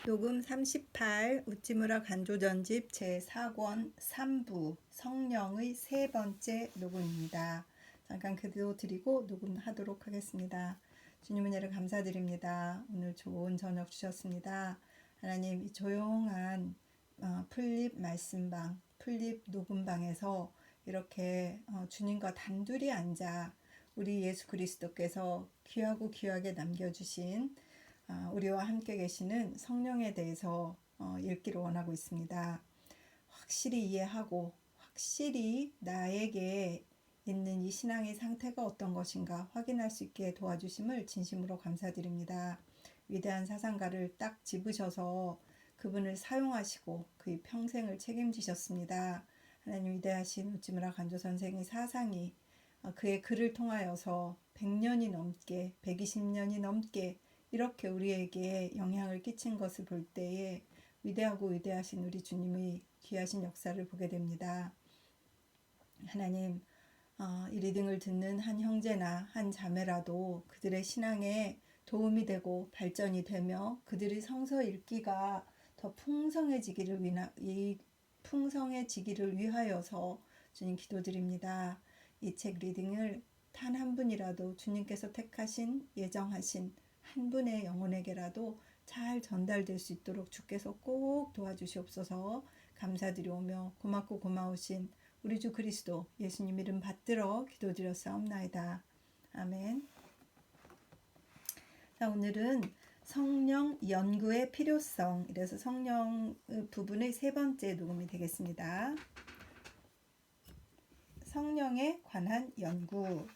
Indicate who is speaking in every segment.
Speaker 1: 녹음 38 우찌무라 간조전집 제4권 3부 성령의 세 번째 녹음입니다. 잠깐 기도 드리고 녹음하도록 하겠습니다. 주님 은혜를 감사드립니다. 오늘 좋은 저녁 주셨습니다. 하나님, 이 조용한 풀립 말씀방, 풀립 녹음방에서 이렇게 주님과 단둘이 앉아 우리 예수 그리스도께서 귀하고 귀하게 남겨주신 우리와 함께 계시는 성령에 대해서 읽기를 원하고 있습니다. 확실히 이해하고 확실히 나에게 있는 이 신앙의 상태가 어떤 것인가 확인할 수 있게 도와주심을 진심으로 감사드립니다. 위대한 사상가를 딱 집으셔서 그분을 사용하시고 그의 평생을 책임지셨습니다. 하나님, 위대하신 우찌무라 간조 선생의 사상이 그의 글을 통하여서 100년이 넘게 120년이 넘게 이렇게 우리에게 영향을 끼친 것을 볼 때에 위대하고 위대하신 우리 주님의 귀하신 역사를 보게 됩니다. 하나님, 이 리딩을 듣는 한 형제나 한 자매라도 그들의 신앙에 도움이 되고 발전이 되며 그들의 성서 읽기가 더 풍성해지기를 위하여서 주님 기도드립니다. 이 책 리딩을 단 한 분이라도 주님께서 택하신 예정하신 한 분의 영혼에게라도 잘 전달될 수 있도록 주께서 꼭 도와주시옵소서. 감사드리오며 고맙고 고마우신 우리 주 그리스도 예수님 이름 받들어 기도드렸사옵나이다. 아멘. 자, 오늘은 성령 연구의 필요성, 이래서 성령 부분의 세 번째 녹음이 되겠습니다. 성령에 관한 연구.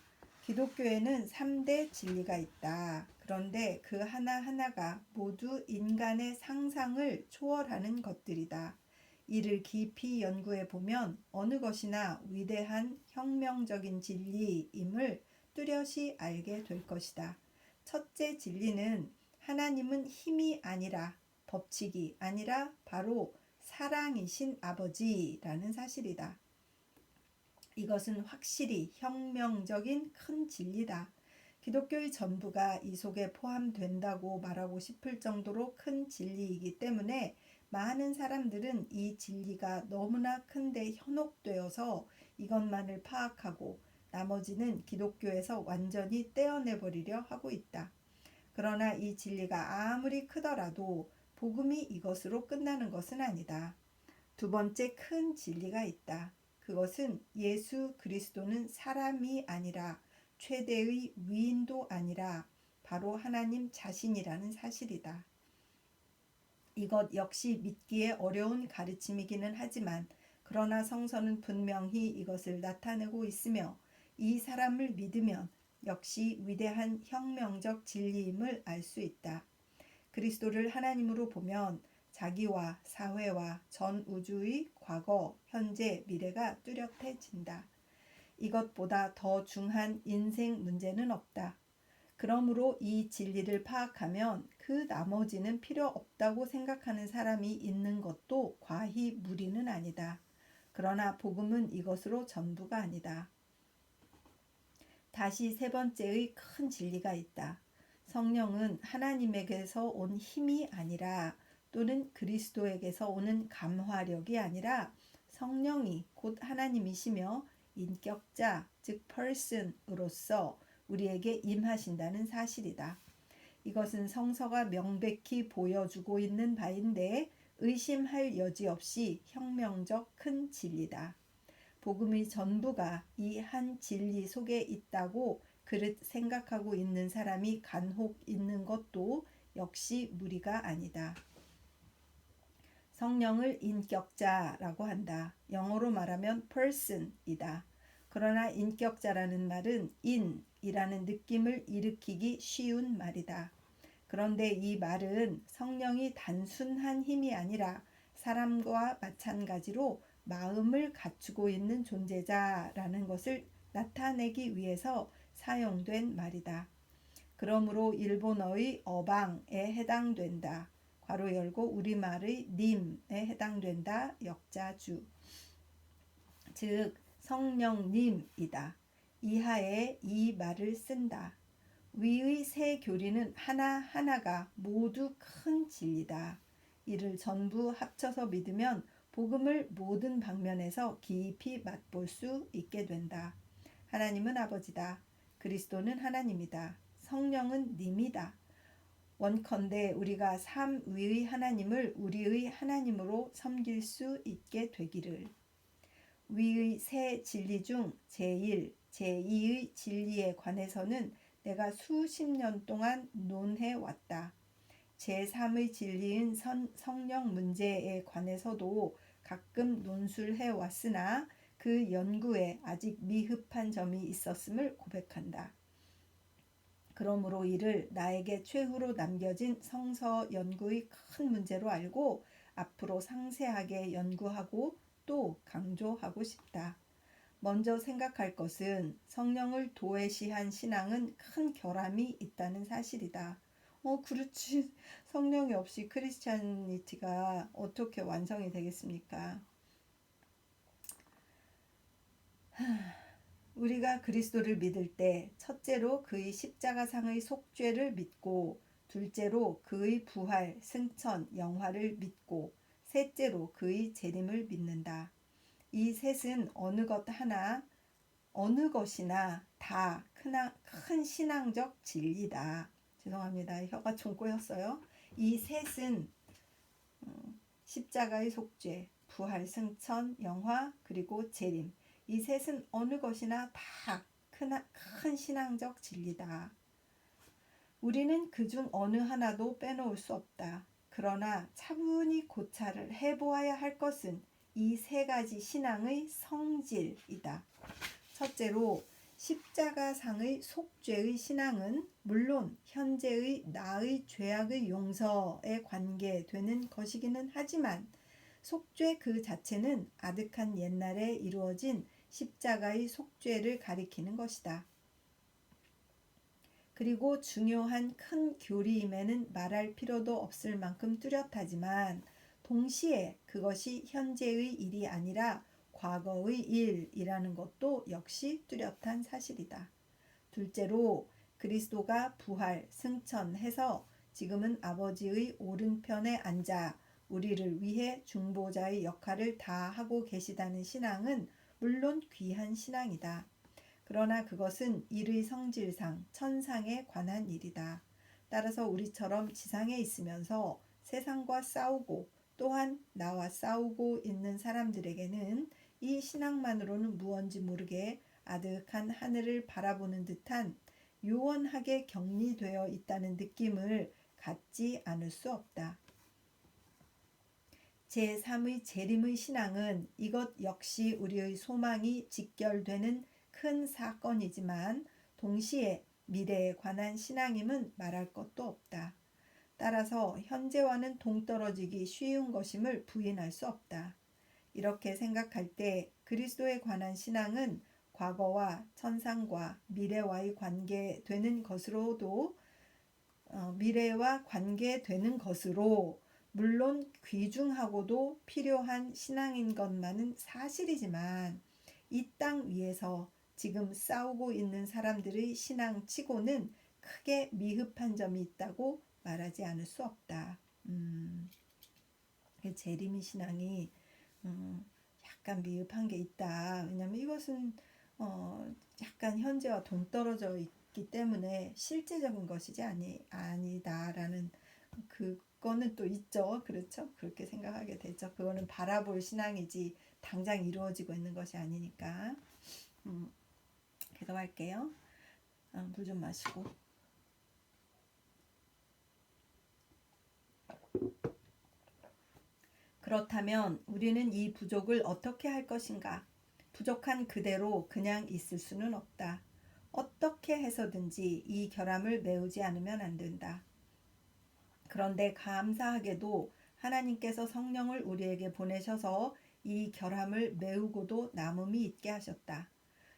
Speaker 1: 기독교에는 3대 진리가 있다. 그런데 그 하나하나가 모두 인간의 상상을 초월하는 것들이다. 이를 깊이 연구해 보면 어느 것이나 위대한 혁명적인 진리임을 뚜렷이 알게 될 것이다. 첫째 진리는 하나님은 힘이 아니라 법칙이 아니라 바로 사랑이신 아버지라는 사실이다. 이것은 확실히 혁명적인 큰 진리다. 기독교의 전부가 이 속에 포함된다고 말하고 싶을 정도로 큰 진리이기 때문에 많은 사람들은 이 진리가 너무나 큰데 현혹되어서 이것만을 파악하고 나머지는 기독교에서 완전히 떼어내버리려 하고 있다. 그러나 이 진리가 아무리 크더라도 복음이 이것으로 끝나는 것은 아니다. 두 번째 큰 진리가 있다. 그것은 예수 그리스도는 사람이 아니라 최대의 위인도 아니라 바로 하나님 자신이라는 사실이다. 이것 역시 믿기에 어려운 가르침이기는 하지만 그러나 성서는 분명히 이것을 나타내고 있으며 이 사람을 믿으면 역시 위대한 혁명적 진리임을 알 수 있다. 그리스도를 하나님으로 보면 자기와 사회와 전 우주의 과거, 현재, 미래가 뚜렷해진다. 이것보다 더 중한 인생 문제는 없다. 그러므로 이 진리를 파악하면 그 나머지는 필요 없다고 생각하는 사람이 있는 것도 과히 무리는 아니다. 그러나 복음은 이것으로 전부가 아니다. 다시 세 번째의 큰 진리가 있다. 성령은 하나님에게서 온 힘이 아니라 또는 그리스도에게서 오는 감화력이 아니라 성령이 곧 하나님이시며 인격자, 즉 person으로서 우리에게 임하신다는 사실이다. 이것은 성서가 명백히 보여주고 있는 바인데 의심할 여지 없이 혁명적 큰 진리다. 복음의 전부가 이 한 진리 속에 있다고 그릇 생각하고 있는 사람이 간혹 있는 것도 역시 무리가 아니다. 성령을 인격자라고 한다. 영어로 말하면 person이다. 그러나 인격자라는 말은 in이라는 느낌을 일으키기 쉬운 말이다. 그런데 이 말은 성령이 단순한 힘이 아니라 사람과 마찬가지로 마음을 갖추고 있는 존재자라는 것을 나타내기 위해서 사용된 말이다. 그러므로 일본어의 어방에 해당된다. 괄호 열고 우리말의 님에 해당된다. 역자주. 즉 성령님이다. 이하에 이 말을 쓴다. 위의 세 교리는 하나하나가 모두 큰 진리다. 이를 전부 합쳐서 믿으면 복음을 모든 방면에서 깊이 맛볼 수 있게 된다. 하나님은 아버지다. 그리스도는 하나님이다. 성령은 님이다. 원컨대 우리가 삼위의 하나님을 우리의 하나님으로 섬길 수 있게 되기를. 위의 세 진리 중 제1, 제2의 진리에 관해서는 내가 수십 년 동안 논해왔다. 제3의 진리인 성령 문제에 관해서도 가끔 논술해왔으나 그 연구에 아직 미흡한 점이 있었음을 고백한다. 그러므로 이를 나에게 최후로 남겨진 성서 연구의 큰 문제로 알고 앞으로 상세하게 연구하고 또 강조하고 싶다. 먼저 생각할 것은 성령을 도외시한 신앙은 큰 결함이 있다는 사실이다. 그렇지. 성령이 없이 크리스찬니티가 어떻게 완성이 되겠습니까? 우리가 그리스도를 믿을 때 첫째로 그의 십자가상의 속죄를 믿고, 둘째로 그의 부활, 승천, 영화를 믿고, 셋째로 그의 재림을 믿는다. 이 셋은 어느 것이나 다 큰 신앙적 진리다. 죄송합니다. 혀가 좀 꼬였어요. 이 셋은 십자가의 속죄, 부활, 승천, 영화, 그리고 재림. 이 셋은 어느 것이나 다 큰 신앙적 진리다. 우리는 그중 어느 하나도 빼놓을 수 없다. 그러나 차분히 고찰을 해보아야 할 것은 이 세 가지 신앙의 성질이다. 첫째로 십자가상의 속죄의 신앙은 물론 현재의 나의 죄악의 용서에 관계되는 것이기는 하지만 속죄 그 자체는 아득한 옛날에 이루어진 십자가의 속죄를 가리키는 것이다. 그리고 중요한 큰 교리임에는 말할 필요도 없을 만큼 뚜렷하지만 동시에 그것이 현재의 일이 아니라 과거의 일이라는 것도 역시 뚜렷한 사실이다. 둘째로 그리스도가 부활, 승천해서 지금은 아버지의 오른편에 앉아 우리를 위해 중보자의 역할을 다 하고 계시다는 신앙은 물론 귀한 신앙이다. 그러나 그것은 일의 성질상 천상에 관한 일이다. 따라서 우리처럼 지상에 있으면서 세상과 싸우고 또한 나와 싸우고 있는 사람들에게는 이 신앙만으로는 무언지 모르게 아득한 하늘을 바라보는 듯한 요원하게 격리되어 있다는 느낌을 갖지 않을 수 없다. 제3의 재림의 신앙은 이것 역시 우리의 소망이 직결되는 큰 사건이지만 동시에 미래에 관한 신앙임은 말할 것도 없다. 따라서 현재와는 동떨어지기 쉬운 것임을 부인할 수 없다. 이렇게 생각할 때 그리스도에 관한 신앙은 과거와 천상과 미래와의 관계되는 것으로도 미래와 관계되는 것으로 물론 귀중하고도 필요한 신앙인 것만은 사실이지만 이 땅 위에서 지금 싸우고 있는 사람들의 신앙치고는 크게 미흡한 점이 있다고 말하지 않을 수 없다. 재림의 신앙이 약간 미흡한 게 있다. 왜냐하면 이것은 약간 현재와 동떨어져 있기 때문에 실제적인 것이지 아니다라는 그거는 또 있죠. 그렇죠? 그렇게 생각하게 되죠. 그거는 바라볼 신앙이지 당장 이루어지고 있는 것이 아니니까. 계속할게요. 물 좀 마시고. 그렇다면 우리는 이 부족을 어떻게 할 것인가? 부족한 그대로 그냥 있을 수는 없다. 어떻게 해서든지 이 결함을 메우지 않으면 안 된다. 그런데 감사하게도 하나님께서 성령을 우리에게 보내셔서 이 결함을 메우고도 남음이 있게 하셨다.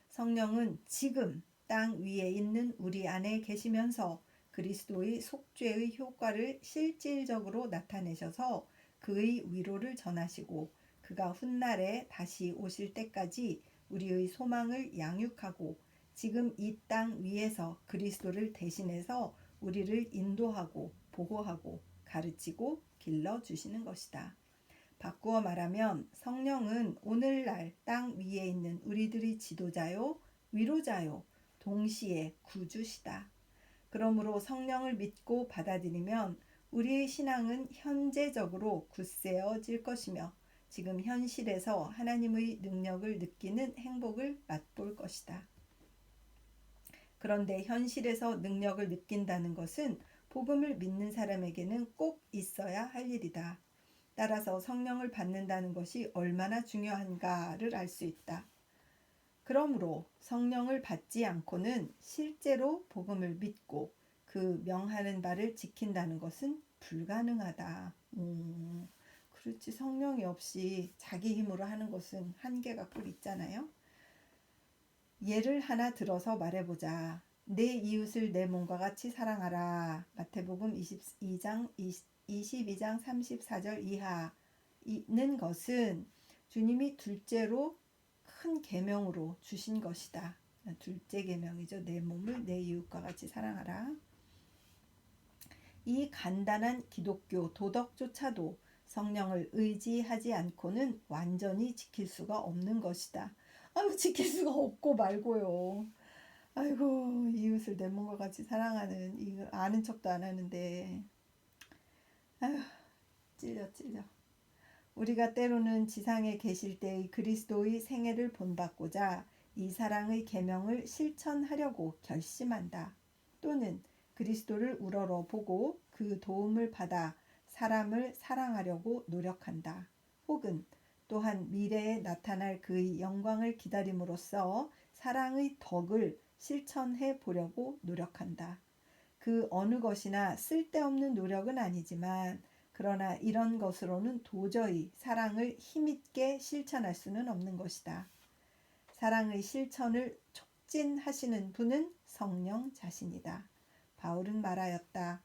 Speaker 1: 성령은 지금 땅 위에 있는 우리 안에 계시면서 그리스도의 속죄의 효과를 실질적으로 나타내셔서 그의 위로를 전하시고 그가 훗날에 다시 오실 때까지 우리의 소망을 양육하고 지금 이 땅 위에서 그리스도를 대신해서 우리를 인도하고 보호하고 가르치고 길러주시는 것이다. 바꾸어 말하면 성령은 오늘날 땅 위에 있는 우리들의 지도자요, 위로자요, 동시에 구주시다. 그러므로 성령을 믿고 받아들이면 우리의 신앙은 현재적으로 굳세어질 것이며 지금 현실에서 하나님의 능력을 느끼는 행복을 맛볼 것이다. 그런데 현실에서 능력을 느낀다는 것은 복음을 믿는 사람에게는 꼭 있어야 할 일이다. 따라서 성령을 받는다는 것이 얼마나 중요한가를 알 수 있다. 그러므로 성령을 받지 않고는 실제로 복음을 믿고 그 명하는 바를 지킨다는 것은 불가능하다. 그렇지. 성령이 없이 자기 힘으로 하는 것은 한계가 꼭 있잖아요. 예를 하나 들어서 말해보자. 내 이웃을 내 몸과 같이 사랑하라. 마태복음 22장 34절 이하는 것은 주님이 둘째로 큰 계명으로 주신 것이다. 둘째 계명이죠. 내 몸을 내 이웃과 같이 사랑하라. 이 간단한 기독교 도덕조차도 성령을 의지하지 않고는 완전히 지킬 수가 없는 것이다. 지킬 수가 없고 말고요. 아이고, 이웃을 내 몸과 같이 사랑하는, 이거 아는 척도 안 하는데, 아휴, 찔려. 우리가 때로는 지상에 계실 때의 그리스도의 생애를 본받고자 이 사랑의 계명을 실천하려고 결심한다. 또는 그리스도를 우러러 보고 그 도움을 받아 사람을 사랑하려고 노력한다. 혹은 또한 미래에 나타날 그의 영광을 기다림으로써 사랑의 덕을 실천해 보려고 노력한다. 그 어느 것이나 쓸데없는 노력은 아니지만 그러나 이런 것으로는 도저히 사랑을 힘있게 실천할 수는 없는 것이다. 사랑의 실천을 촉진하시는 분은 성령 자신이다. 바울은 말하였다.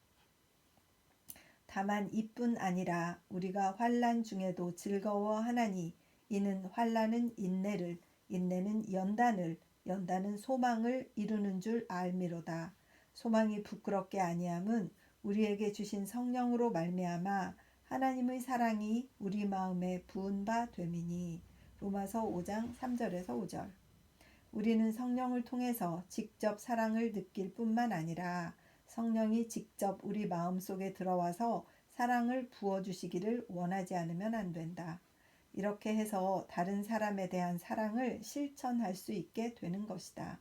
Speaker 1: 다만 이뿐 아니라 우리가 환난 중에도 즐거워하나니 이는 환난은 인내를, 인내는 연단을, 연단은 소망을 이루는 줄 알미로다. 소망이 부끄럽게 아니함은 우리에게 주신 성령으로 말미암아 하나님의 사랑이 우리 마음에 부은 바 됨이니. 로마서 5장 3절에서 5절. 우리는 성령을 통해서 직접 사랑을 느낄 뿐만 아니라 성령이 직접 우리 마음속에 들어와서 사랑을 부어주시기를 원하지 않으면 안 된다. 이렇게 해서 다른 사람에 대한 사랑을 실천할 수 있게 되는 것이다.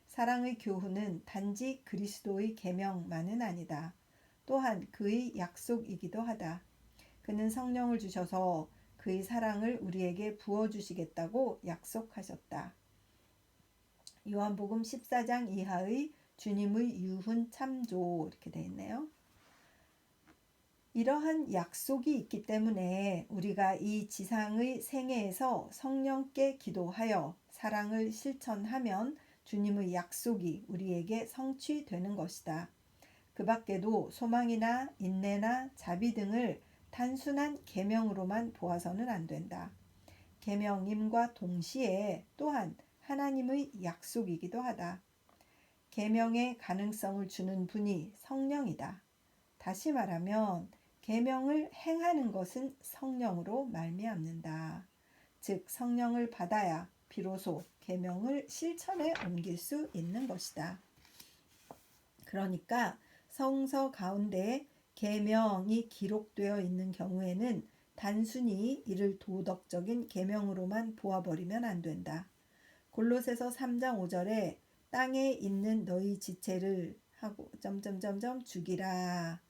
Speaker 1: 사랑의 교훈은 단지 그리스도의 계명만은 아니다. 또한 그의 약속이기도 하다. 그는 성령을 주셔서 그의 사랑을 우리에게 부어주시겠다고 약속하셨다. 요한복음 14장 이하의 주님의 유훈 참조 이렇게 되어 있네요. 이러한 약속이 있기 때문에 우리가 이 지상의 생애에서 성령께 기도하여 사랑을 실천하면 주님의 약속이 우리에게 성취되는 것이다. 그 밖에도 소망이나 인내나 자비 등을 단순한 계명으로만 보아서는 안 된다. 계명임과 동시에 또한 하나님의 약속이기도 하다. 계명의 가능성을 주는 분이 성령이다. 다시 말하면 계명을 행하는 것은 성령으로 말미암는다. 즉 성령을 받아야 비로소 계명을 실천에 옮길 수 있는 것이다. 그러니까 성서 가운데 계명이 기록되어 있는 경우에는 단순히 이를 도덕적인 계명으로만 보아버리면 안 된다. 골로새서 3장 5절에 땅에 있는 너희 지체를 하고 죽이라.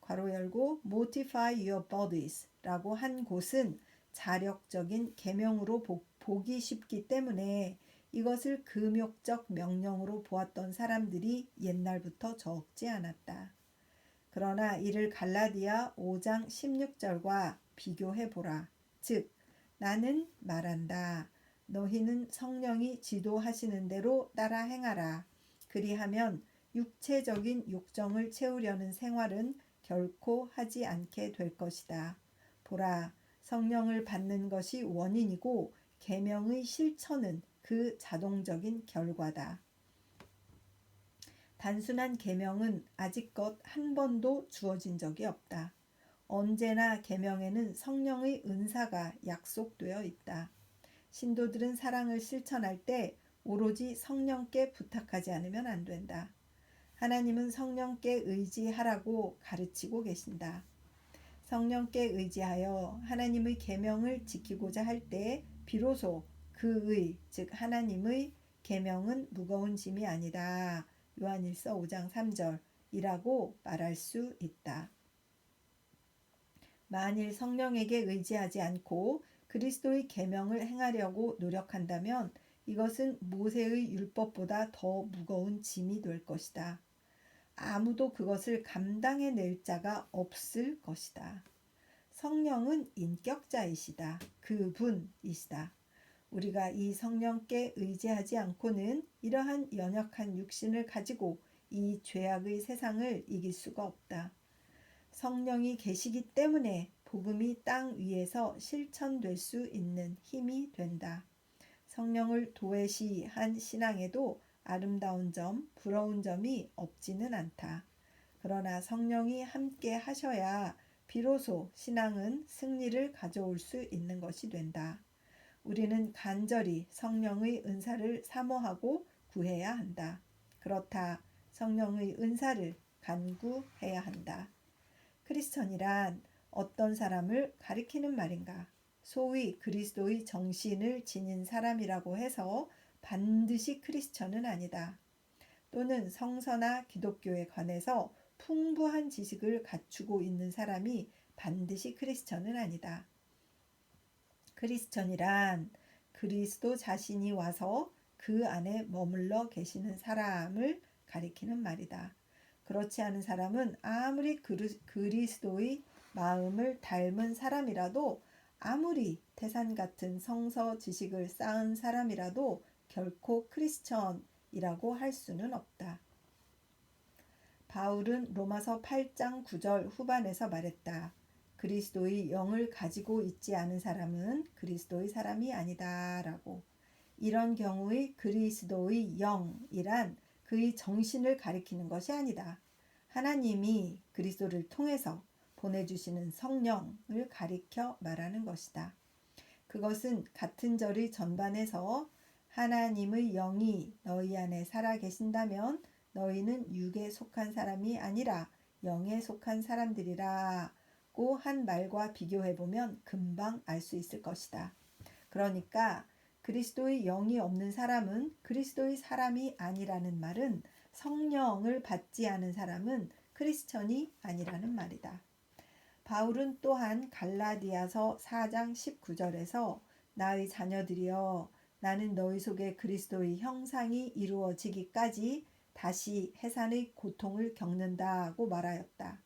Speaker 1: 괄호 열고 mortify your bodies 라고 한 곳은 자력적인 계명으로 보기 쉽기 때문에 이것을 금욕적 명령으로 보았던 사람들이 옛날부터 적지 않았다. 그러나 이를 갈라디아 5장 16절과 비교해보라. 즉 나는 말한다. 너희는 성령이 지도하시는 대로 따라 행하라. 그리하면 육체적인 욕정을 채우려는 생활은 결코 하지 않게 될 것이다. 보라, 성령을 받는 것이 원인이고 계명의 실천은 그 자동적인 결과다. 단순한 계명은 아직껏 한 번도 주어진 적이 없다. 언제나 계명에는 성령의 은사가 약속되어 있다. 신도들은 사랑을 실천할 때 오로지 성령께 부탁하지 않으면 안 된다. 하나님은 성령께 의지하라고 가르치고 계신다. 성령께 의지하여 하나님의 계명을 지키고자 할 때 비로소 그의, 즉 하나님의 계명은 무거운 짐이 아니다. 요한일서 5장 3절이라고 말할 수 있다. 만일 성령에게 의지하지 않고 그리스도의 계명을 행하려고 노력한다면 이것은 모세의 율법보다 더 무거운 짐이 될 것이다. 아무도 그것을 감당해낼 자가 없을 것이다. 성령은 인격자이시다. 그분이시다. 우리가 이 성령께 의지하지 않고는 이러한 연약한 육신을 가지고 이 죄악의 세상을 이길 수가 없다. 성령이 계시기 때문에 복음이 땅 위에서 실천될 수 있는 힘이 된다. 성령을 도외시한 신앙에도 아름다운 점, 부러운 점이 없지는 않다. 그러나 성령이 함께 하셔야 비로소 신앙은 승리를 가져올 수 있는 것이 된다. 우리는 간절히 성령의 은사를 사모하고 구해야 한다. 그렇다. 성령의 은사를 간구해야 한다. 크리스천이란 어떤 사람을 가리키는 말인가? 소위 그리스도의 정신을 지닌 사람이라고 해서 반드시 크리스천은 아니다. 또는 성서나 기독교에 관해서 풍부한 지식을 갖추고 있는 사람이 반드시 크리스천은 아니다. 크리스천이란 그리스도 자신이 와서 그 안에 머물러 계시는 사람을 가리키는 말이다. 그렇지 않은 사람은 아무리 그리스도의 마음을 닮은 사람이라도 아무리 태산 같은 성서 지식을 쌓은 사람이라도 결코 크리스천이라고 할 수는 없다. 바울은 로마서 8장 9절 후반에서 말했다. 그리스도의 영을 가지고 있지 않은 사람은 그리스도의 사람이 아니다 라고. 이런 경우의 그리스도의 영이란 그의 정신을 가리키는 것이 아니다. 하나님이 그리스도를 통해서 보내주시는 성령을 가리켜 말하는 것이다. 그것은 같은 절의 전반에서 하나님의 영이 너희 안에 살아 계신다면 너희는 육에 속한 사람이 아니라 영에 속한 사람들이라고 한 말과 비교해보면 금방 알 수 있을 것이다. 그러니까 그리스도의 영이 없는 사람은 그리스도의 사람이 아니라는 말은 성령을 받지 않은 사람은 크리스천이 아니라는 말이다. 바울은 또한 갈라디아서 4장 19절에서 나의 자녀들이여 나는 너희 속에 그리스도의 형상이 이루어지기까지 다시 해산의 고통을 겪는다고 말하였다.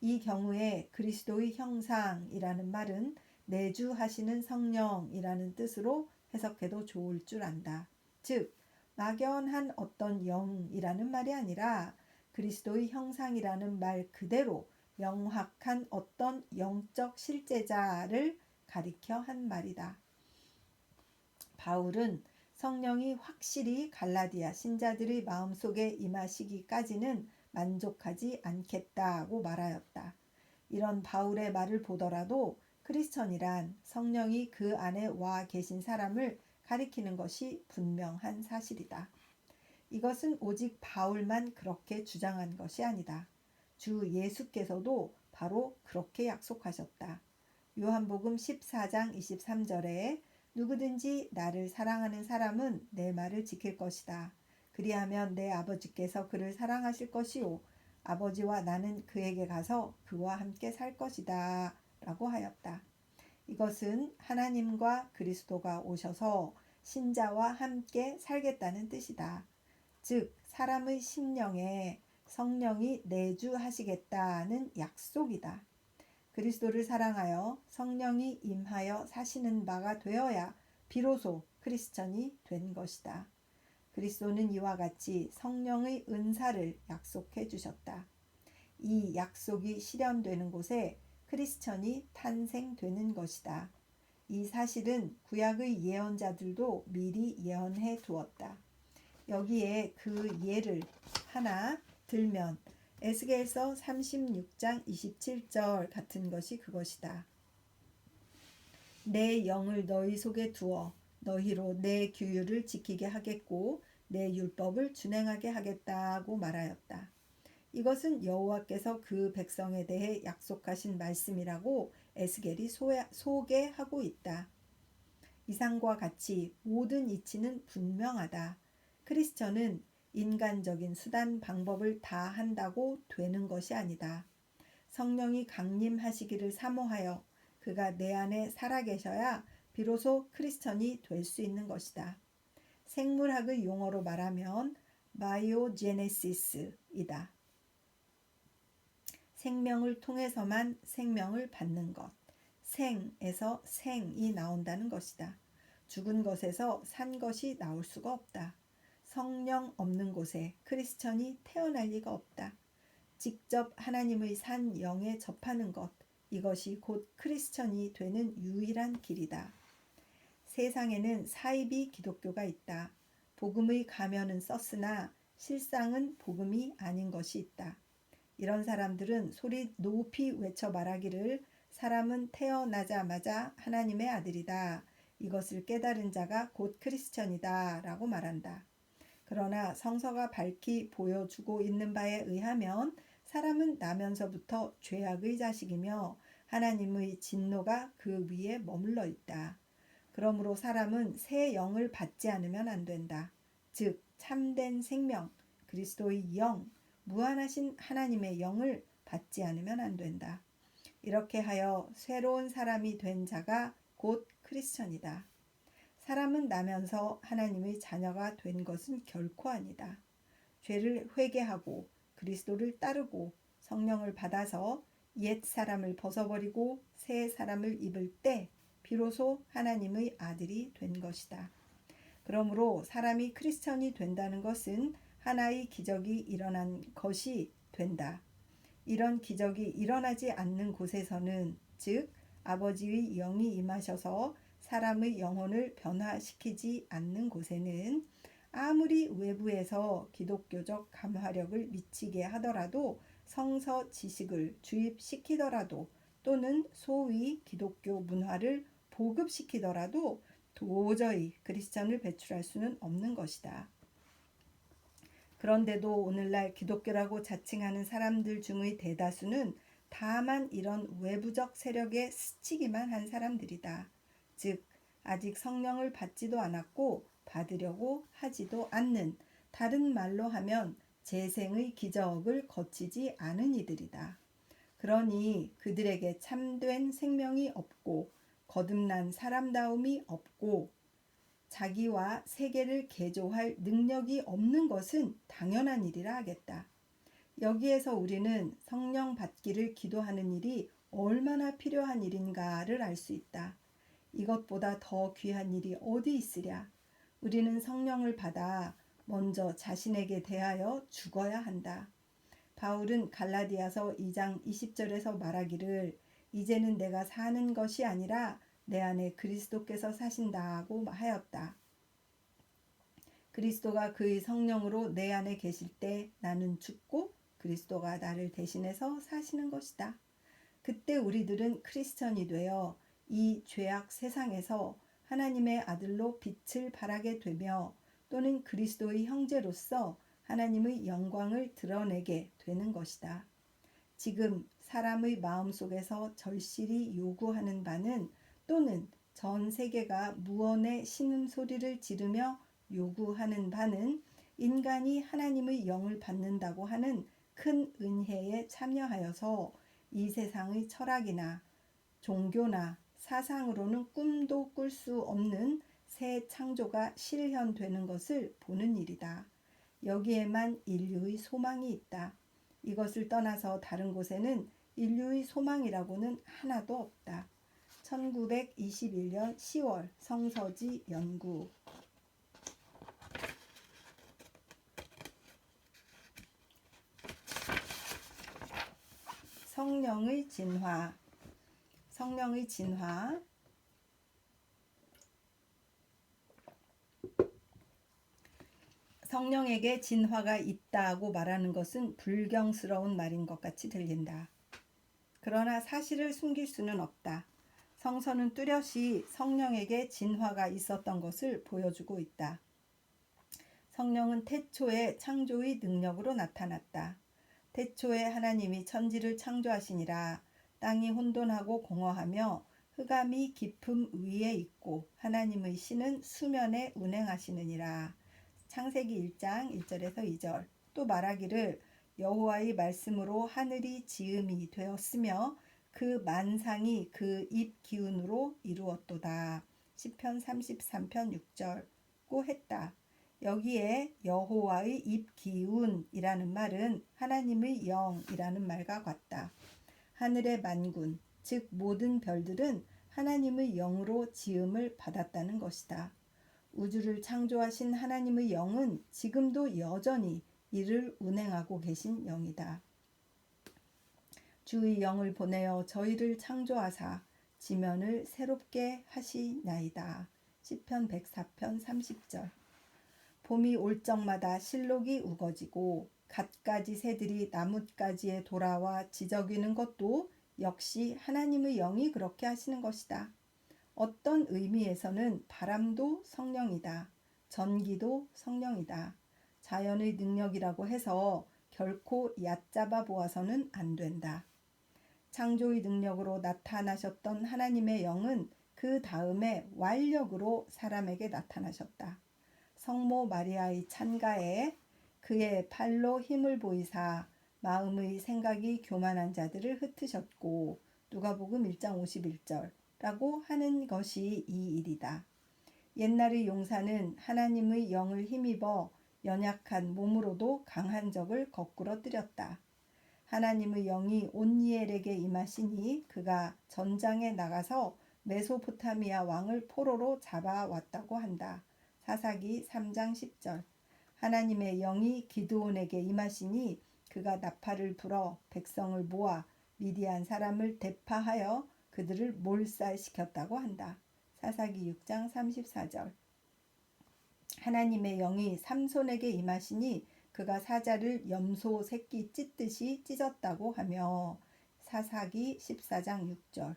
Speaker 1: 이 경우에 그리스도의 형상이라는 말은 내주하시는 성령이라는 뜻으로 해석해도 좋을 줄 안다. 즉 막연한 어떤 영이라는 말이 아니라 그리스도의 형상이라는 말 그대로 명확한 어떤 영적 실제자를 가리켜 한 말이다. 바울은 성령이 확실히 갈라디아 신자들의 마음속에 임하시기까지는 만족하지 않겠다고 말하였다. 이런 바울의 말을 보더라도 크리스천이란 성령이 그 안에 와 계신 사람을 가리키는 것이 분명한 사실이다. 이것은 오직 바울만 그렇게 주장한 것이 아니다. 주 예수께서도 바로 그렇게 약속하셨다. 요한복음 14장 23절에 누구든지 나를 사랑하는 사람은 내 말을 지킬 것이다. 그리하면 내 아버지께서 그를 사랑하실 것이요 아버지와 나는 그에게 가서 그와 함께 살 것이다 라고 하였다. 이것은 하나님과 그리스도가 오셔서 신자와 함께 살겠다는 뜻이다. 즉 사람의 심령에 성령이 내주하시겠다는 약속이다. 그리스도를 사랑하여 성령이 임하여 사시는 바가 되어야 비로소 크리스천이 된 것이다. 그리스도는 이와 같이 성령의 은사를 약속해 주셨다. 이 약속이 실현되는 곳에 크리스천이 탄생되는 것이다. 이 사실은 구약의 예언자들도 미리 예언해 두었다. 여기에 그 예를 하나 들면 에스겔서 36장 27절 같은 것이 그것이다. 내 영을 너희 속에 두어 너희로 내 규율을 지키게 하겠고 내 율법을 준행하게 하겠다고 말하였다. 이것은 여호와께서 그 백성에 대해 약속하신 말씀이라고 에스겔이 소개하고 있다. 이상과 같이 모든 이치는 분명하다. 크리스천은 인간적인 수단 방법을 다 한다고 되는 것이 아니다. 성령이 강림하시기를 사모하여 그가 내 안에 살아계셔야 비로소 크리스천이 될 수 있는 것이다. 생물학의 용어로 말하면 바이오제네시스이다. 생명을 통해서만 생명을 받는 것. 생에서 생이 나온다는 것이다. 죽은 것에서 산 것이 나올 수가 없다. 성령 없는 곳에 크리스천이 태어날 리가 없다. 직접 하나님의 산 영에 접하는 것, 이것이 곧 크리스천이 되는 유일한 길이다. 세상에는 사이비 기독교가 있다. 복음의 가면은 썼으나 실상은 복음이 아닌 것이 있다. 이런 사람들은 소리 높이 외쳐 말하기를 사람은 태어나자마자 하나님의 아들이다. 이것을 깨달은 자가 곧 크리스천이다 라고 말한다. 그러나 성서가 밝히 보여주고 있는 바에 의하면 사람은 나면서부터 죄악의 자식이며 하나님의 진노가 그 위에 머물러 있다. 그러므로 사람은 새 영을 받지 않으면 안 된다. 즉 참된 생명, 그리스도의 영, 무한하신 하나님의 영을 받지 않으면 안 된다. 이렇게 하여 새로운 사람이 된 자가 곧 크리스천이다. 사람은 나면서 하나님의 자녀가 된 것은 결코 아니다. 죄를 회개하고 그리스도를 따르고 성령을 받아서 옛 사람을 벗어버리고 새 사람을 입을 때 비로소 하나님의 아들이 된 것이다. 그러므로 사람이 크리스천이 된다는 것은 하나의 기적이 일어난 것이 된다. 이런 기적이 일어나지 않는 곳에서는 즉 아버지의 영이 임하셔서 사람의 영혼을 변화시키지 않는 곳에는 아무리 외부에서 기독교적 감화력을 미치게 하더라도 성서 지식을 주입시키더라도 또는 소위 기독교 문화를 보급시키더라도 도저히 크리스천을 배출할 수는 없는 것이다. 그런데도 오늘날 기독교라고 자칭하는 사람들 중의 대다수는 다만 이런 외부적 세력에 스치기만 한 사람들이다. 즉 아직 성령을 받지도 않았고 받으려고 하지도 않는, 다른 말로 하면 재생의 기적을 거치지 않은 이들이다. 그러니 그들에게 참된 생명이 없고 거듭난 사람다움이 없고 자기와 세계를 개조할 능력이 없는 것은 당연한 일이라 하겠다. 여기에서 우리는 성령 받기를 기도하는 일이 얼마나 필요한 일인가를 알 수 있다. 이것보다 더 귀한 일이 어디 있으랴. 우리는 성령을 받아 먼저 자신에게 대하여 죽어야 한다. 바울은 갈라디아서 2장 20절에서 말하기를 이제는 내가 사는 것이 아니라 내 안에 그리스도께서 사신다고 하였다. 그리스도가 그의 성령으로 내 안에 계실 때 나는 죽고 그리스도가 나를 대신해서 사시는 것이다. 그때 우리들은 크리스천이 되어 이 죄악 세상에서 하나님의 아들로 빛을 발하게 되며 또는 그리스도의 형제로서 하나님의 영광을 드러내게 되는 것이다. 지금 사람의 마음속에서 절실히 요구하는 바는 또는 전 세계가 무언의 신음소리를 지르며 요구하는 바는 인간이 하나님의 영을 받는다고 하는 큰 은혜에 참여하여서 이 세상의 철학이나 종교나 사상으로는 꿈도 꿀 수 없는 새 창조가 실현되는 것을 보는 일이다. 여기에만 인류의 소망이 있다. 이것을 떠나서 다른 곳에는 인류의 소망이라고는 하나도 없다. 1921년 10월 성서지 연구. 성령의 진화. 성령의 진화. 성령에게 진화가 있다고 말하는 것은 불경스러운 말인 것 같이 들린다. 그러나 사실을 숨길 수는 없다. 성서는 뚜렷이 성령에게 진화가 있었던 것을 보여주고 있다. 성령은 태초에 창조의 능력으로 나타났다. 태초에 하나님이 천지를 창조하시니라. 땅이 혼돈하고 공허하며 흑암이 깊음 위에 있고 하나님의 신은 수면에 운행하시느니라. 창세기 1장 1절에서 2절. 또 말하기를 여호와의 말씀으로 하늘이 지음이 되었으며 그 만상이 그 입 기운으로 이루었도다. 시편 33편 6절고 했다. 여기에 여호와의 입 기운이라는 말은 하나님의 영이라는 말과 같다. 하늘의 만군, 즉 모든 별들은 하나님의 영으로 지음을 받았다는 것이다. 우주를 창조하신 하나님의 영은 지금도 여전히 이를 운행하고 계신 영이다. 주의 영을 보내어 저희를 창조하사 지면을 새롭게 하시나이다. 시편 104편 30절. 봄이 올 적마다 실록이 우거지고 갖가지 새들이 나뭇가지에 돌아와 지저귀는 것도 역시 하나님의 영이 그렇게 하시는 것이다. 어떤 의미에서는 바람도 성령이다. 전기도 성령이다. 자연의 능력이라고 해서 결코 얕잡아 보아서는 안 된다. 창조의 능력으로 나타나셨던 하나님의 영은 그 다음에 완력으로 사람에게 나타나셨다. 성모 마리아의 찬가에 그의 팔로 힘을 보이사 마음의 생각이 교만한 자들을 흩으셨고 누가복음 1장 51절라고 하는 것이 이 일이다. 옛날의 용사는 하나님의 영을 힘입어 연약한 몸으로도 강한 적을 거꾸로 뜨렸다. 하나님의 영이 온니엘에게 임하시니 그가 전장에 나가서 메소포타미아 왕을 포로로 잡아왔다고 한다. 사사기 3장 10절. 하나님의 영이 기드온에게 임하시니 그가 나팔을 불어 백성을 모아 미디안 사람을 대파하여 그들을 몰살시켰다고 한다. 사사기 6장 34절. 하나님의 영이 삼손에게 임하시니 그가 사자를 염소 새끼 찢듯이 찢었다고 하며 사사기 14장 6절.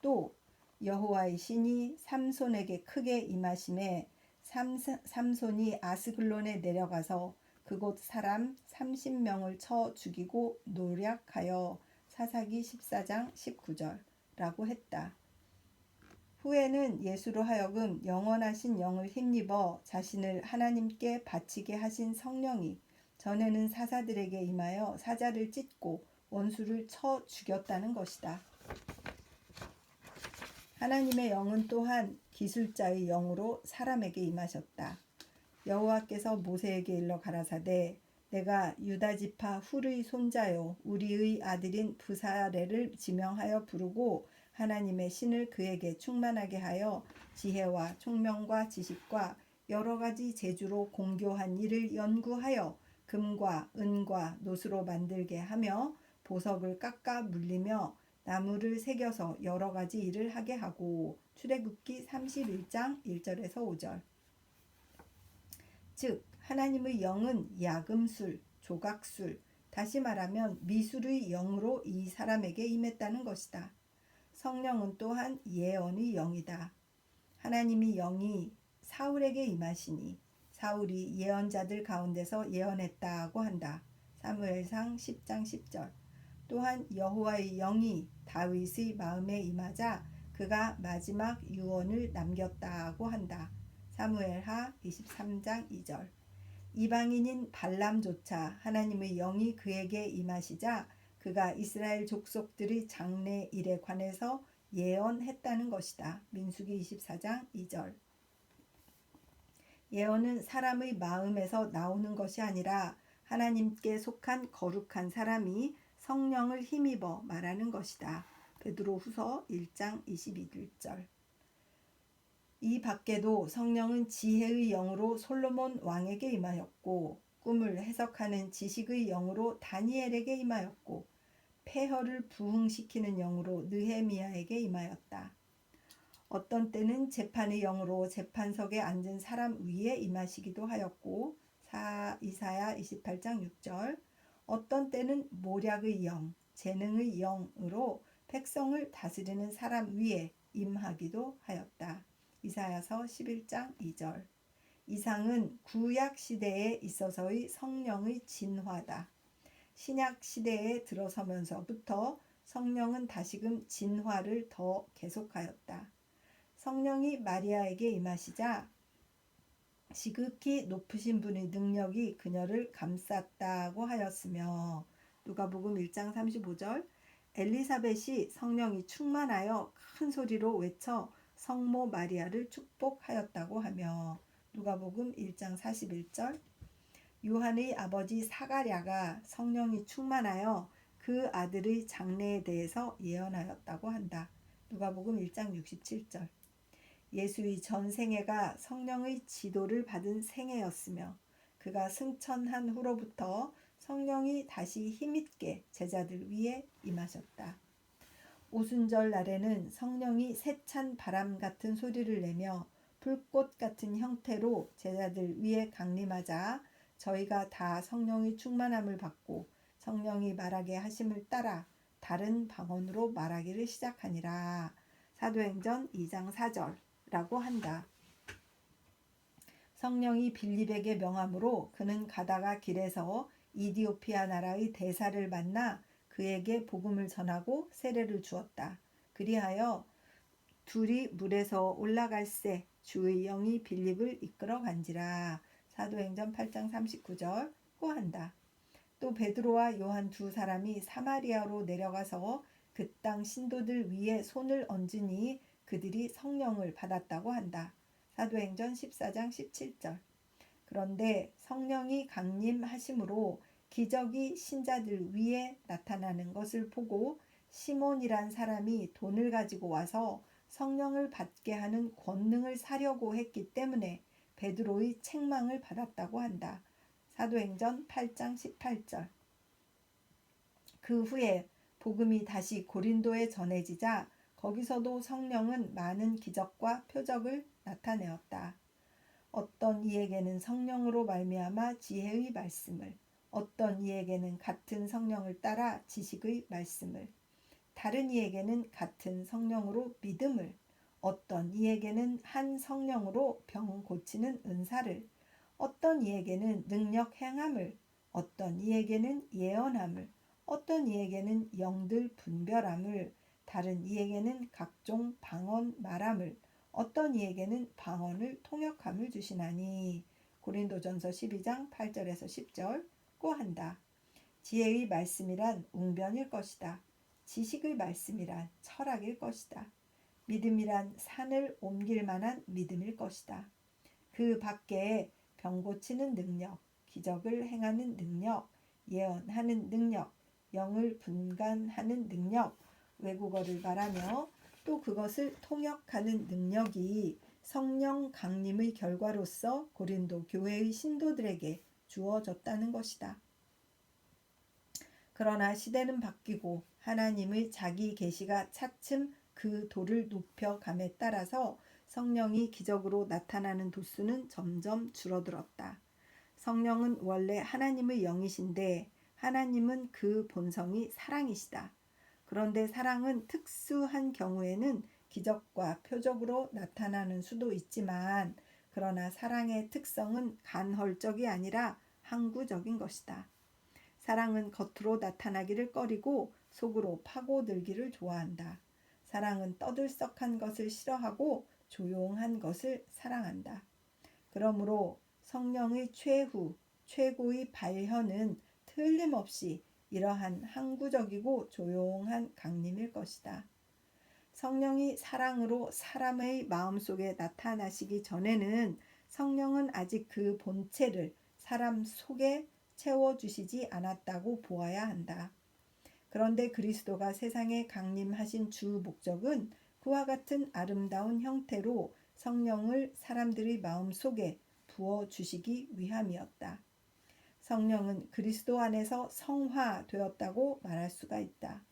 Speaker 1: 또 여호와의 신이 삼손에게 크게 임하심에 삼손이 아스글론에 내려가서 그곳 사람 30명을 쳐 죽이고 노략하여 사사기 14장 19절라고 했다. 후에는 예수로 하여금 영원하신 영을 힘입어 자신을 하나님께 바치게 하신 성령이 전에는 사사들에게 임하여 사자를 찢고 원수를 쳐 죽였다는 것이다. 하나님의 영은 또한 기술자의 영으로 사람에게 임하셨다. 여호와께서 모세에게 일러 가라사대 내가 유다 지파 훌의 손자요 우리의 아들인 부사레를 지명하여 부르고 하나님의 신을 그에게 충만하게 하여 지혜와 총명과 지식과 여러 가지 재주로 공교한 일을 연구하여 금과 은과 노수로 만들게 하며 보석을 깎아 물리며 나무를 새겨서 여러 가지 일을 하게 하고 출애굽기 31장 1절에서 5절. 즉 하나님의 영은 야금술, 조각술, 다시 말하면 미술의 영으로 이 사람에게 임했다는 것이다. 성령은 또한 예언의 영이다. 하나님의 영이 사울에게 임하시니 사울이 예언자들 가운데서 예언했다고 한다. 사무엘상 10장 10절. 또한 여호와의 영이 다윗의 마음에 임하자 그가 마지막 유언을 남겼다고 한다. 사무엘하 23장 2절. 이방인인 발람조차 하나님의 영이 그에게 임하시자 그가 이스라엘 족속들의 장래 일에 관해서 예언했다는 것이다. 민수기 24장 2절. 예언은 사람의 마음에서 나오는 것이 아니라 하나님께 속한 거룩한 사람이 성령을 힘입어 말하는 것이다. 베드로후서 1장 21절. 이 밖에도 성령은 지혜의 영으로 솔로몬 왕에게 임하였고 꿈을 해석하는 지식의 영으로 다니엘에게 임하였고 폐허를 부흥시키는 영으로 느헤미야에게 임하였다. 어떤 때는 재판의 영으로 재판석에 앉은 사람 위에 임하시기도 하였고 이사야 28장 6절. 어떤 때는 모략의 영, 재능의 영으로 백성을 다스리는 사람 위에 임하기도 하였다. 이사야서 11장 2절. 이상은 구약 시대에 있어서의 성령의 진화다. 신약 시대에 들어서면서부터 성령은 다시금 진화를 더 계속하였다. 성령이 마리아에게 임하시자 지극히 높으신 분의 능력이 그녀를 감쌌다고 하였으며, 누가복음 1장 35절. 엘리사벳이 성령이 충만하여 큰 소리로 외쳐 성모 마리아를 축복하였다고 하며, 누가복음 1장 41절. 요한의 아버지 사가랴가 성령이 충만하여 그 아들의 장래에 대해서 예언하였다고 한다. 누가복음 1장 67절. 예수의 전 생애가 성령의 지도를 받은 생애였으며, 그가 승천한 후로부터 성령이 다시 힘있게 제자들 위에 임하셨다. 오순절 날에는 성령이 세찬 바람 같은 소리를 내며 불꽃 같은 형태로 제자들 위에 강림하자 저희가 다 성령의 충만함을 받고 성령이 말하게 하심을 따라 다른 방언으로 말하기를 시작하니라. 사도행전 2장 4절 라고 한다. 성령이 빌립에게 명함으로 그는 가다가 길에서 이디오피아 나라의 대사를 만나 그에게 복음을 전하고 세례를 주었다. 그리하여 둘이 물에서 올라갈새 주의 영이 빌립을 이끌어 간지라. 사도행전 8장 39절고 한다. 또 베드로와 요한 두 사람이 사마리아로 내려가서 그 땅 신도들 위에 손을 얹으니 그들이 성령을 받았다고 한다. 사도행전 14장 17절. 그런데 성령이 강림하심으로 기적이 신자들 위에 나타나는 것을 보고 시몬이란 사람이 돈을 가지고 와서 성령을 받게 하는 권능을 사려고 했기 때문에 베드로의 책망을 받았다고 한다. 사도행전 8장 18절. 그 후에 복음이 다시 고린도에 전해지자 거기서도 성령은 많은 기적과 표적을 나타내었다. 어떤 이에게는 성령으로 말미암아 지혜의 말씀을, 어떤 이에게는 같은 성령을 따라 지식의 말씀을, 다른 이에게는 같은 성령으로 믿음을, 어떤 이에게는 한 성령으로 병 고치는 은사를, 어떤 이에게는 능력 행함을, 어떤 이에게는 예언함을, 어떤 이에게는 영들 분별함을, 다른 이에게는 각종 방언 말함을, 어떤 이에게는 방언을 통역함을 주시나니. 고린도전서 12장 8절에서 10절고 한다. 지혜의 말씀이란 웅변일 것이다. 지식의 말씀이란 철학일 것이다. 믿음이란 산을 옮길 만한 믿음일 것이다. 그 밖에 병 고치는 능력, 기적을 행하는 능력, 예언하는 능력, 영을 분간하는 능력, 외국어를 말하며 또 그것을 통역하는 능력이 성령 강림의 결과로서 고린도 교회의 신도들에게 주어졌다는 것이다. 그러나 시대는 바뀌고 하나님의 자기 계시가 차츰 그 도를 높여감에 따라서 성령이 기적으로 나타나는 도수는 점점 줄어들었다. 성령은 원래 하나님의 영이신데 하나님은 그 본성이 사랑이시다. 그런데 사랑은 특수한 경우에는 기적과 표적으로 나타나는 수도 있지만, 그러나 사랑의 특성은 간헐적이 아니라 항구적인 것이다. 사랑은 겉으로 나타나기를 꺼리고 속으로 파고들기를 좋아한다. 사랑은 떠들썩한 것을 싫어하고 조용한 것을 사랑한다. 그러므로 성령의 최고의 발현은 틀림없이 이러한 항구적이고 조용한 강림일 것이다. 성령이 사랑으로 사람의 마음속에 나타나시기 전에는 성령은 아직 그 본체를 사람 속에 채워주시지 않았다고 보아야 한다. 그런데 그리스도가 세상에 강림하신 주 목적은 그와 같은 아름다운 형태로 성령을 사람들의 마음속에 부어주시기 위함이었다. 성령은 그리스도 안에서 성화되었다고 말할 수가 있다.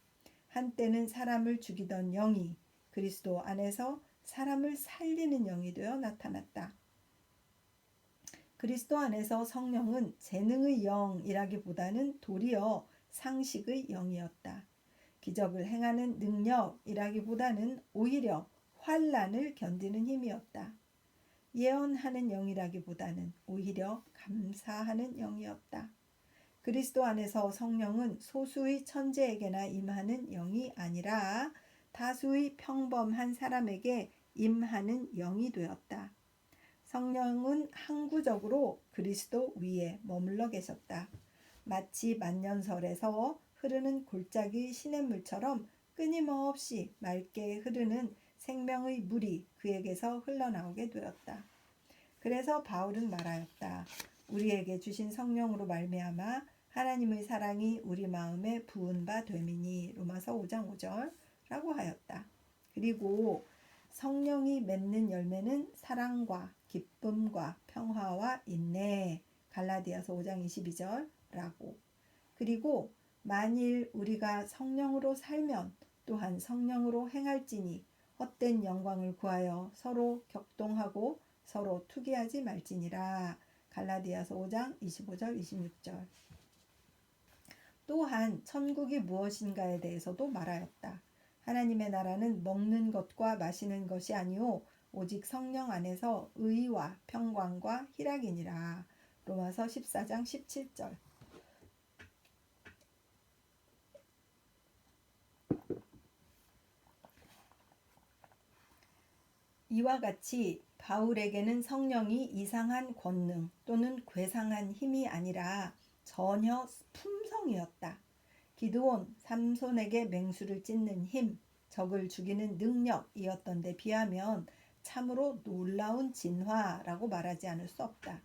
Speaker 1: 한때는 사람을 죽이던 영이 그리스도 안에서 사람을 살리는 영이 되어 나타났다. 그리스도 안에서 성령은 재능의 영이라기보다는 도리어 상식의 영이었다. 기적을 행하는 능력이라기보다는 오히려 환난을 견디는 힘이었다. 예언하는 영이라기보다는 오히려 감사하는 영이었다. 그리스도 안에서 성령은 소수의 천재에게나 임하는 영이 아니라 다수의 평범한 사람에게 임하는 영이 되었다. 성령은 항구적으로 그리스도 위에 머물러 계셨다. 마치 만년설에서 흐르는 골짜기 시냇물처럼 끊임없이 맑게 흐르는 생명의 물이 그에게서 흘러나오게 되었다. 그래서 바울은 말하였다. 우리에게 주신 성령으로 말미암아 하나님의 사랑이 우리 마음에 부은 바 됨이니. 로마서 5장 5절라고 하였다. 그리고 성령이 맺는 열매는 사랑과 기쁨과 평화와 인내. 갈라디아서 5장 22절라고. 그리고 만일 우리가 성령으로 살면 또한 성령으로 행할지니 헛된 영광을 구하여 서로 격동하고 서로 투기하지 말지니라. 갈라디아서 5장 25절 26절. 또한 천국이 무엇인가에 대해서도 말하였다. 하나님의 나라는 먹는 것과 마시는 것이 아니오 오직 성령 안에서 의와 평강과 희락이니라. 로마서 14장 17절. 이와 같이 바울에게는 성령이 이상한 권능 또는 괴상한 힘이 아니라 전혀 품성이었다. 기드온, 삼손에게 맹수를 찢는 힘, 적을 죽이는 능력이었던 데 비하면 참으로 놀라운 진화라고 말하지 않을 수 없다.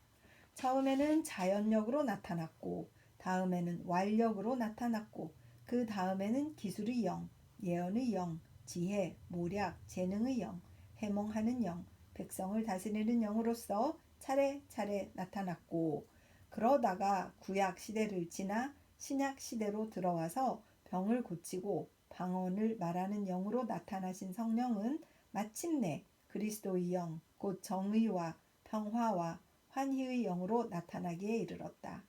Speaker 1: 처음에는 자연력으로 나타났고 다음에는 완력으로 나타났고 그 다음에는 기술의 영, 예언의 영, 지혜, 모략, 재능의 영, 해몽하는 영, 백성을 다스리는 영으로서 차례차례 나타났고 그러다가 구약 시대를 지나 신약 시대로 들어와서 병을 고치고 방언을 말하는 영으로 나타나신 성령은 마침내 그리스도의 영, 곧 정의와 평화와 환희의 영으로 나타나기에 이르렀다.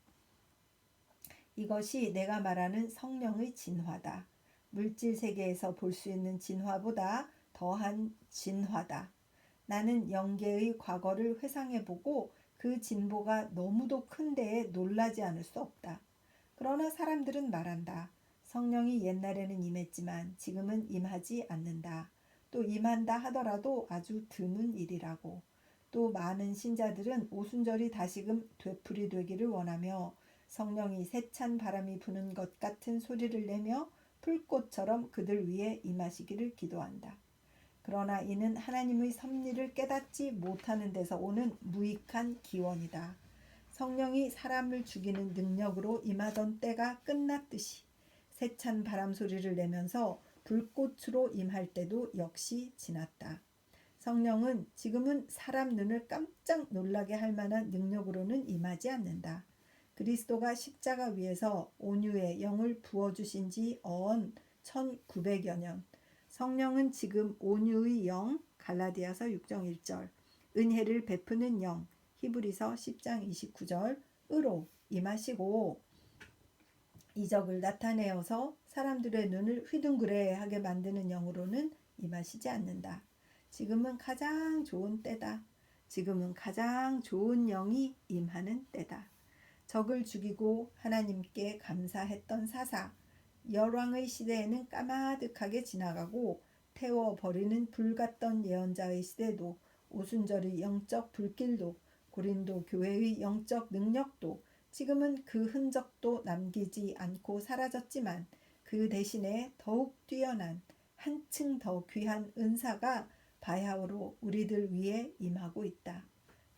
Speaker 1: 이것이 내가 말하는 성령의 진화다. 물질 세계에서 볼 수 있는 진화보다 더한 진화다. 나는 영계의 과거를 회상해보고 그 진보가 너무도 큰 데에 놀라지 않을 수 없다. 그러나 사람들은 말한다. 성령이 옛날에는 임했지만 지금은 임하지 않는다. 또 임한다 하더라도 아주 드문 일이라고. 또 많은 신자들은 오순절이 다시금 되풀이 되기를 원하며 성령이 세찬 바람이 부는 것 같은 소리를 내며 불꽃처럼 그들 위에 임하시기를 기도한다. 그러나 이는 하나님의 섭리를 깨닫지 못하는 데서 오는 무익한 기원이다. 성령이 사람을 죽이는 능력으로 임하던 때가 끝났듯이 세찬 바람 소리를 내면서 불꽃으로 임할 때도 역시 지났다. 성령은 지금은 사람 눈을 깜짝 놀라게 할 만한 능력으로는 임하지 않는다. 그리스도가 십자가 위에서 온유의 영을 부어주신 지 어언 1900여 년. 성령은 지금 온유의 영, 갈라디아서 6장 1절, 은혜를 베푸는 영, 히브리서 10장 29절으로 임하시고 이적을 나타내어서 사람들의 눈을 휘둥그레하게 만드는 영으로는 임하시지 않는다. 지금은 가장 좋은 때다. 지금은 가장 좋은 영이 임하는 때다. 적을 죽이고 하나님께 감사했던 사사, 열왕의 시대에는 까마득하게 지나가고 태워버리는 불 같던 예언자의 시대도 오순절의 영적 불길도 고린도 교회의 영적 능력도 지금은 그 흔적도 남기지 않고 사라졌지만 그 대신에 더욱 뛰어난 한층 더 귀한 은사가 바야흐로 우리들 위에 임하고 있다.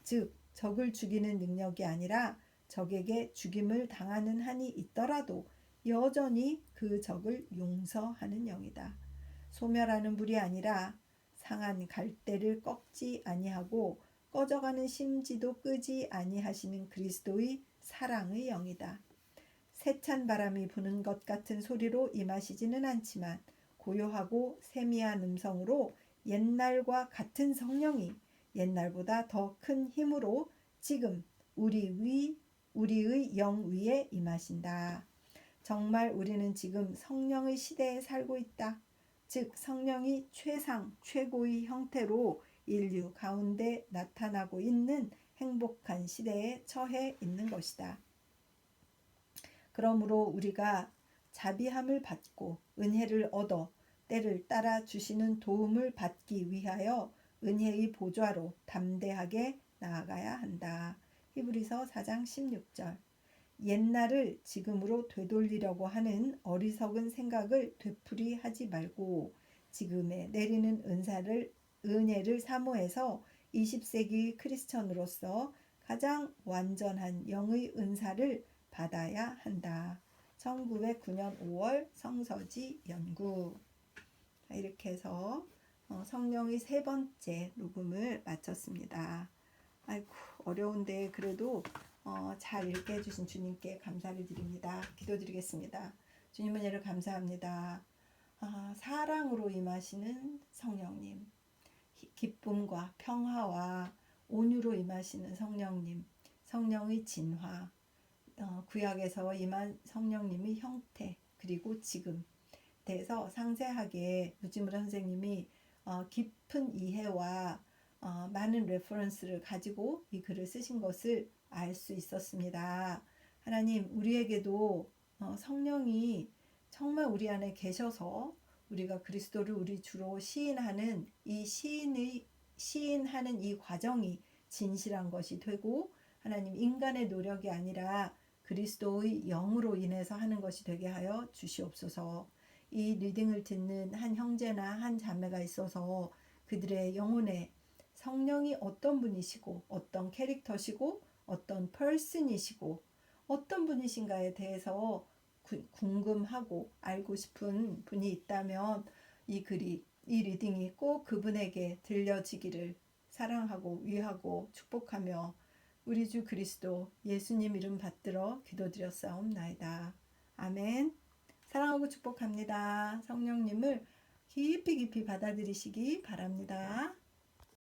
Speaker 1: 즉 적을 죽이는 능력이 아니라 적에게 죽임을 당하는 한이 있더라도 여전히 그 적을 용서하는 영이다. 소멸하는 불이 아니라 상한 갈대를 꺾지 아니하고 꺼져가는 심지도 끄지 아니하시는 그리스도의 사랑의 영이다. 세찬 바람이 부는 것 같은 소리로 임하시지는 않지만 고요하고 세미한 음성으로 옛날과 같은 성령이 옛날보다 더 큰 힘으로 지금 우리의 영 위에 임하신다. 정말 우리는 지금 성령의 시대에 살고 있다. 즉 성령이 최고의 형태로 인류 가운데 나타나고 있는 행복한 시대에 처해 있는 것이다. 그러므로 우리가 자비함을 받고 은혜를 얻어 때를 따라 주시는 도움을 받기 위하여 은혜의 보좌로 담대하게 나아가야 한다. 히브리서 4장 16절. 옛날을 지금으로 되돌리려고 하는 어리석은 생각을 되풀이하지 말고 지금에 내리는 은혜를 사모해서 20세기 크리스천으로서 가장 완전한 영의 은사를 받아야 한다. 1909년 5월 성서지 연구. 이렇게 해서 성령의 세 번째 녹음을 마쳤습니다. 아이고 어려운데 그래도 잘 읽게 해주신 주님께 감사를 드립니다. 기도드리겠습니다. 주님 은혜를 감사합니다. 사랑으로 임하시는 성령님, 기쁨과 평화와 온유로 임하시는 성령님, 성령의 진화, 구약에서 임한 성령님의 형태, 그리고 지금 대해서 상세하게 유지무라 선생님이 깊은 이해와 많은 레퍼런스를 가지고 이 글을 쓰신 것을 알 수 있었습니다. 하나님, 우리에게도 성령이 정말 우리 안에 계셔서 우리가 그리스도를 우리 주로 시인하는 이 시인하는 이 과정이 진실한 것이 되고, 하나님, 인간의 노력이 아니라 그리스도의 영으로 인해서 하는 것이 되게 하여 주시옵소서. 이 리딩을 듣는 한 형제나 한 자매가 있어서 그들의 영혼에 성령이 어떤 분이시고 어떤 캐릭터시고 어떤 person이시고 어떤 분이신가에 대해서 궁금하고 알고 싶은 분이 있다면 이 리딩이 꼭 그분에게 들려지기를 사랑하고 위하고 축복하며 우리 주 그리스도 예수님 이름 받들어 기도드렸사옵나이다. 아멘. 사랑하고 축복합니다. 성령님을 깊이 받아들이시기 바랍니다.